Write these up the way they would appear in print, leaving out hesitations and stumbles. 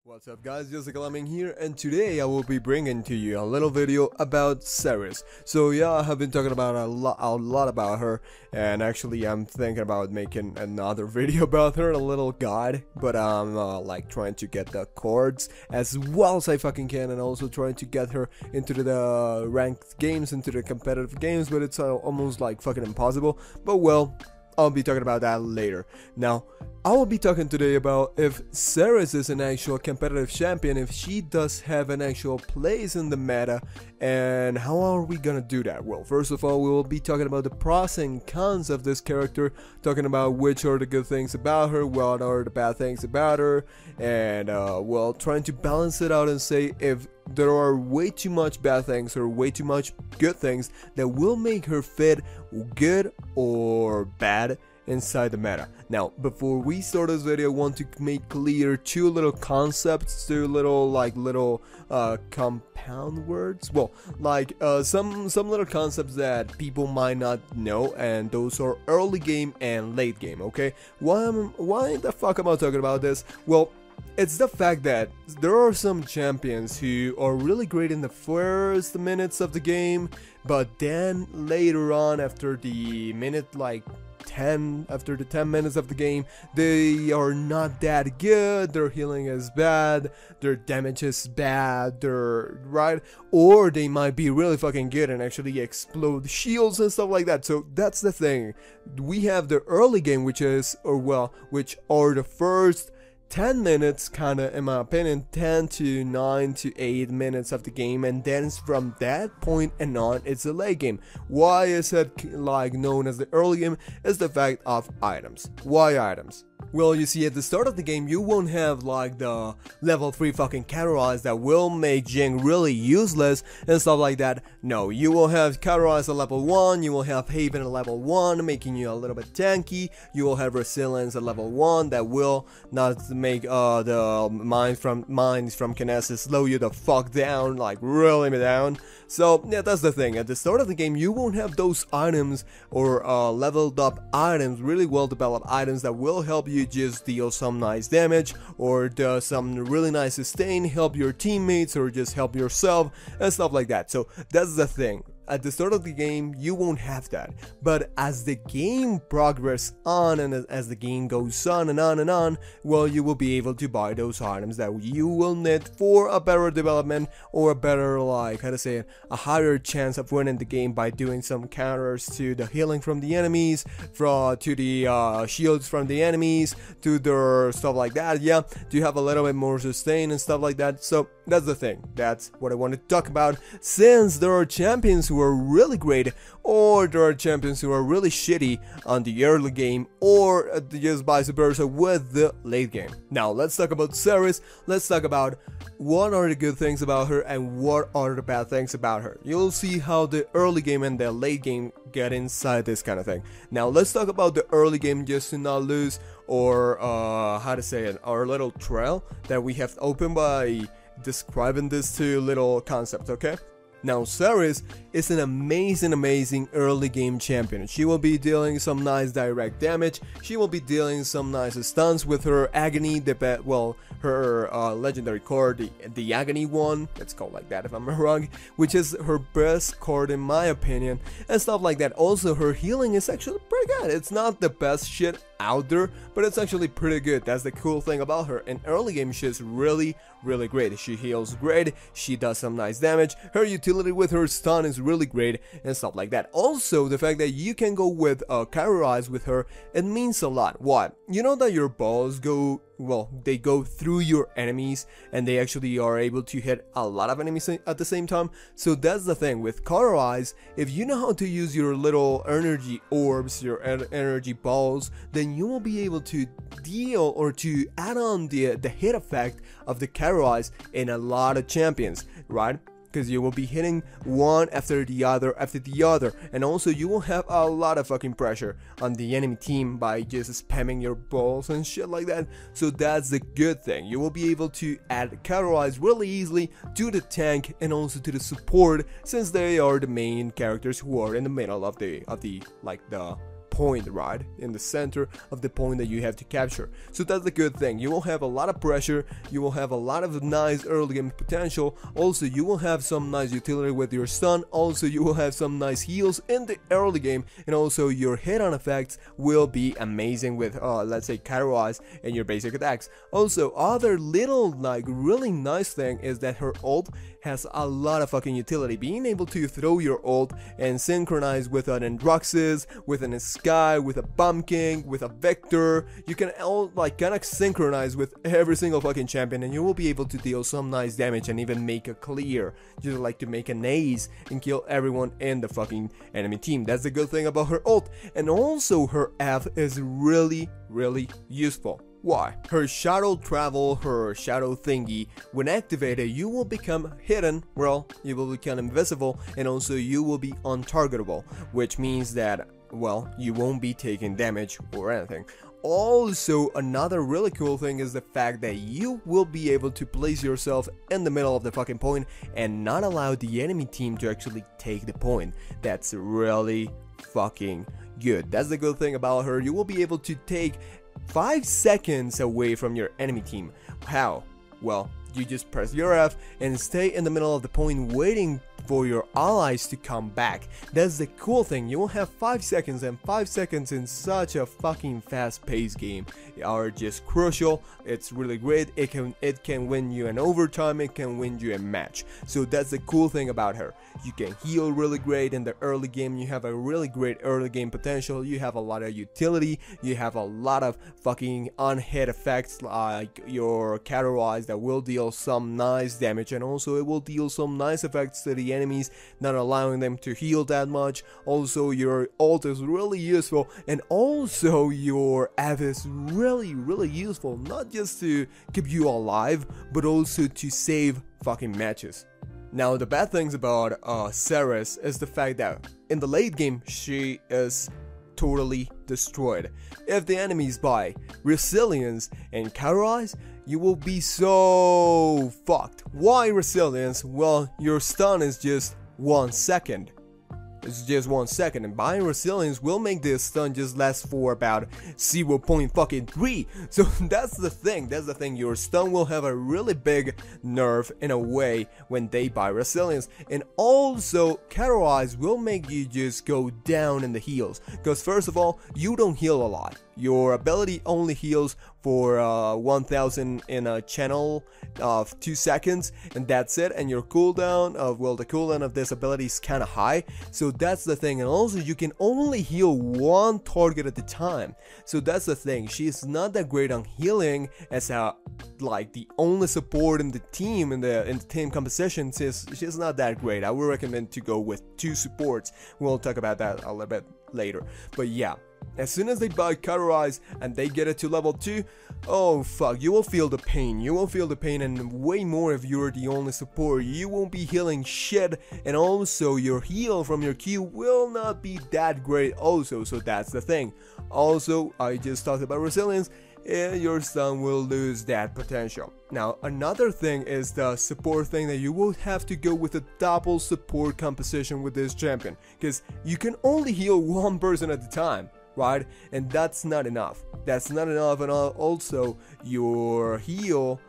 What's up guys, JustAColombian here, and today I will be bringing to you a little video about Seris. So yeah, I have been talking about a lot about her, and actually I'm thinking about making another video about her, a little guide, but I'm like trying to get the chords as well as I fucking can, and also trying to get her into the ranked games, into the competitive games, but it's almost like fucking impossible. But well, I'll be talking about that later. Now, I will be talking today about if Seris is an actual competitive champion, if she does have an actual place in the meta, and how are we gonna do that? Well, first of all, we will be talking about the pros and cons of this character, talking about which are the good things about her, what are the bad things about her, and well, trying to balance it out and say if there are way too much bad things or way too much good things that will make her fit good or bad inside the meta. Now, before we start this video, I want to make clear two little concepts, two little compound words. Well, like some little concepts that people might not know, and those are early game and late game. Okay, why the fuck am I talking about this? Well, it's the fact that there are some champions who are really great in the first minutes of the game, but then later on, after the minute like 10, after the 10 minutes of the game, they are not that good. Their healing is bad, their damage is bad, right, or they might be really fucking good and actually explode shields and stuff like that. So that's the thing. We have the early game, which are the first 10 minutes, kinda, in my opinion, 10 to 9 to 8 minutes of the game, and then from that point and on, it's a late game. Why is it like known as the early game? Is the fact of items. Why items? Well, you see, at the start of the game, you won't have like the level 3 fucking categorize that will make Jing really useless and stuff like that. No, you will have categorize at level 1, you will have Haven at level 1, making you a little bit tanky. You will have resilience at level 1 that will not make the mines from Kinesis slow you the fuck down, like really down. So yeah, that's the thing. At the start of the game, you won't have those items or leveled up items, really well developed items that will help you just deal some nice damage or do some really nice sustain, help your teammates or just help yourself and stuff like that. So that's the thing. At the start of the game, you won't have that, but as the game progresses on and as the game goes on and on and on, well, you will be able to buy those items that you will need for a better development or a better, like, how to say it, a higher chance of winning the game by doing some counters to the healing from the enemies, to the shields from the enemies, to their stuff like that. Yeah, to have a little bit more sustain and stuff like that. So that's the thing. That's what I want to talk about, since there are champions who are really great, or there are champions who are really shitty on the early game, or just vice versa with the late game. Now let's talk about Seris. Let's talk about what are the good things about her and what are the bad things about her. You'll see how the early game and the late game get inside this kind of thing. Now let's talk about the early game, just to not lose or how to say it, our little trail that we have opened by describing these two little concepts. Okay, now Seris is an amazing early game champion. She will be dealing some nice direct damage. She will be dealing some nice stuns with her agony, her legendary card, the agony one, it's called like that if I'm not wrong, which is her best card in my opinion, and stuff like that. Also, her healing is actually pretty good. It's not the best shit out there, but it's actually pretty good. That's the cool thing about her. In early game, she's really great. She heals great, she does some nice damage, her utility with her stun is really great and stuff like that. Also, the fact that you can go with categorize with her, it means a lot. What? You know that your balls go, well, they go through your enemies and they actually are able to hit a lot of enemies at the same time. So that's the thing with categorize. If you know how to use your little energy orbs, your energy balls, then you will be able to deal or to add on the hit effect of the categorize in a lot of champions, right? Because you will be hitting one after the other, and also you will have a lot of fucking pressure on the enemy team by just spamming your balls and shit like that. So that's the good thing. You will be able to add categorize really easily to the tank and also to the support, since they are the main characters who are in the middle of the point, right? In the center of the point that you have to capture. So that's the good thing. You will have a lot of pressure, you will have a lot of nice early game potential. Also, you will have some nice utility with your stun. Also, you will have some nice heals in the early game, and also your hit-on effects will be amazing with let's say Categorize and your basic attacks. Also, other little like really nice thing is that her ult has a lot of fucking utility. Being able to throw your ult and synchronize with an Androxus, with an Sky, with a Pumpkin, with a Vector, you can all like kind of synchronize with every single fucking champion, and you will be able to deal some nice damage and even make a clear, just like to make an ace and kill everyone in the fucking enemy team. That's the good thing about her ult. And also her F is really useful. Why? Her shadow travel, her shadow thingy, when activated, you will become hidden, well, you will become invisible, and also you will be untargetable, which means that, well, you won't be taking damage or anything. Also, another really cool thing is the fact that you will be able to place yourself in the middle of the fucking point and not allow the enemy team to actually take the point. That's really fucking good. That's the good thing about her. You will be able to take 5 seconds away from your enemy team. How? Well, you just press your F and stay in the middle of the point waiting for your allies to come back. That's the cool thing. You will have 5 seconds, and 5 seconds in such a fucking fast-paced game are just crucial. It's really great. It can win you an overtime, it can win you a match. So that's the cool thing about her. You can heal really great in the early game. You have a really great early game potential. You have a lot of utility. You have a lot of fucking unhit effects like your Categorize that will deal some nice damage, and also it will deal some nice effects to the enemies, not allowing them to heal that much. Also, your ult is really useful, and also your F is really useful, not just to keep you alive, but also to save fucking matches. Now, the bad things about Seris is the fact that in the late game she is totally destroyed. If the enemies buy Resilience and Categorize, you will be so fucked. Why Resilience? Well, your stun is just 1 second. It's just 1 second, and buying Resilience will make this stun just last for about 0.3. So that's the thing, your stun will have a really big nerf in a way when they buy Resilience. And also, Categorize will make you just go down in the heals, because first of all, you don't heal a lot. Your ability only heals for 1000 in a channel of 2 seconds, and that's it. And your cooldown of, well, the cooldown of this ability is kind of high, so that's the thing. And also, you can only heal one target at a time, so that's the thing. She's not that great on healing as like the only support in the team, in the team composition. She's not that great. I would recommend to go with 2 supports. We'll talk about that a little bit later, but yeah. As soon as they buy Categorize and they get it to level 2, oh fuck, you will feel the pain. You will feel the pain, and way more if you're the only support. You won't be healing shit, and also your heal from your Q will not be that great also, so that's the thing. Also, I just talked about Resilience, and your stun will lose that potential. Now, another thing is the support thing, that you will have to go with a double support composition with this champion, because you can only heal one person at a time, right? And that's not enough. That's not enough, and also your heal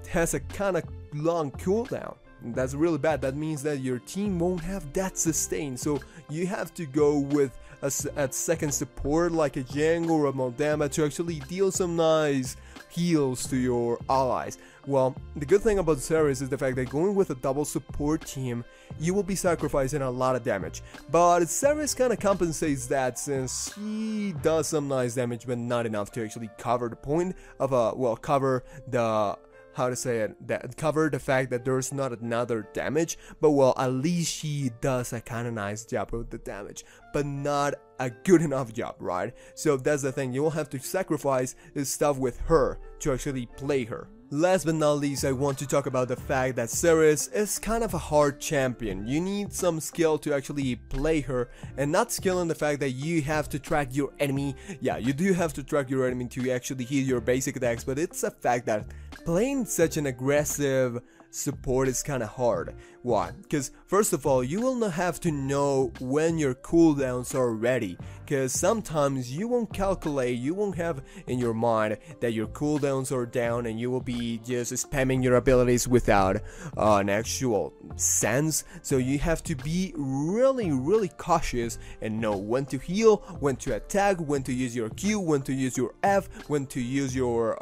has a kind of long cooldown. And that's really bad. That means that your team won't have that sustain, so you have to go with a second support like a Jang or a Moldama to actually deal some nice heals to your allies. Well, the good thing about Seris is the fact that going with a double support team, you will be sacrificing a lot of damage. But Seris kind of compensates that, since she does some nice damage, but not enough to actually cover the point of cover the, how to say it, that cover the fact that there's not another damage. But well, at least she does a kind of nice job with the damage, but not a good enough job, right? So that's the thing, you will have to sacrifice this stuff with her to actually play her. Last but not least, I want to talk about the fact that Seris is kind of a hard champion. You need some skill to actually play her, and not skill in the fact that you have to track your enemy. Yeah, you do have to track your enemy to actually hit your basic attacks, but it's a fact that playing such an aggressive support is kind of hard. Why? Because first of all, you will not have to know when your cooldowns are ready, because sometimes you won't calculate, you won't have in your mind that your cooldowns are down and you will be just spamming your abilities without an actual sense. So you have to be really cautious and know when to heal, when to attack, when to use your Q, when to use your F, when to use your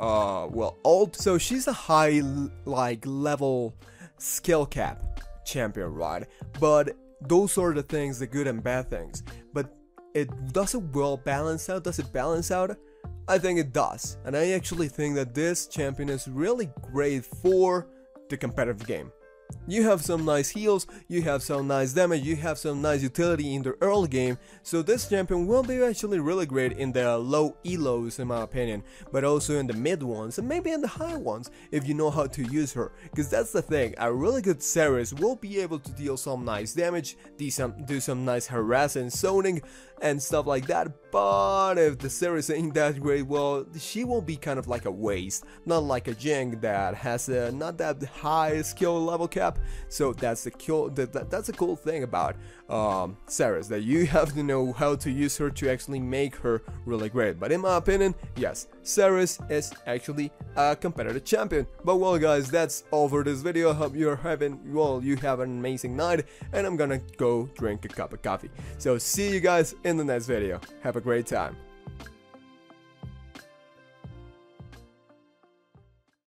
well, ult. So she's a high like level skill cap champion, right? But those are the things, the good and bad things. But does it well balance out? Does it balance out? I think it does, and I actually think that this champion is really great for the competitive game. You have some nice heals, you have some nice damage, you have some nice utility in the early game, so this champion will be actually really great in the low elos in my opinion, but also in the mid ones and maybe in the high ones if you know how to use her, because that's the thing, a really good Seris will be able to deal some nice damage, do some nice harass and zoning and stuff like that, but if the Seris ain't that great, well, she will be kind of like a waste, not like a Jing that has not that high skill level cap. So that's that's a cool thing about Seris, that you have to know how to use her to actually make her really great. But in my opinion, yes, Seris is actually a competitive champion. But well guys, that's all for this video. I hope you're having, well, you have an amazing night, and I'm gonna go drink a cup of coffee. So see you guys in the next video. Have a great time.